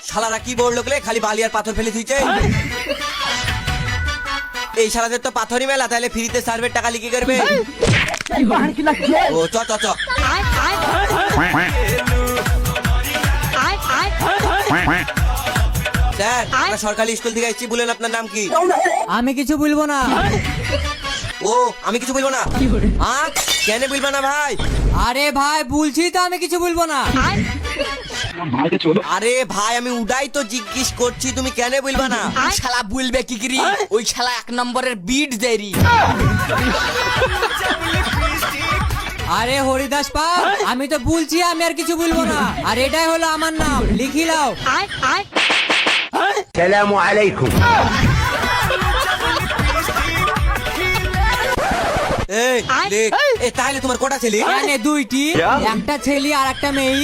শালারা কি বড় লোকলে খালি বালি আর পাথর ফেলে দিয়েছে। এই শালাদের তো পাথরই মেলা, তাহলে ফ্রিতে সার্ভের টাকা লিখে করবে। ও চ চ চ। স্যার, আমরা সরকারি স্কুল থেকে এসেছি, বলেন আপনার নাম কি? আমি কিছু বলবো না। ও আমি কিছু বলবো না? কেন বলবো না ভাই? আরে ভাই বলছি তো আমি কিছু বলবো না। আরে ভাই আমি উডাই তো জিজ্ঞেস করছি, তুমি কেন বলবা না? শালা বলবে কি করি, ওই শালা 1 নম্বরের বিট দেরি। আরে হরিদাস পাল, আমি তো বলছি আমি আর কিছু বলবো না। আর এটাই হলো আমার নাম, লিখি লাও। সালামু আলাইকুম। এই তাহলে তোমার কটা ছেলে? দুইটি, একটা ছেলে আর একটা মেয়ে।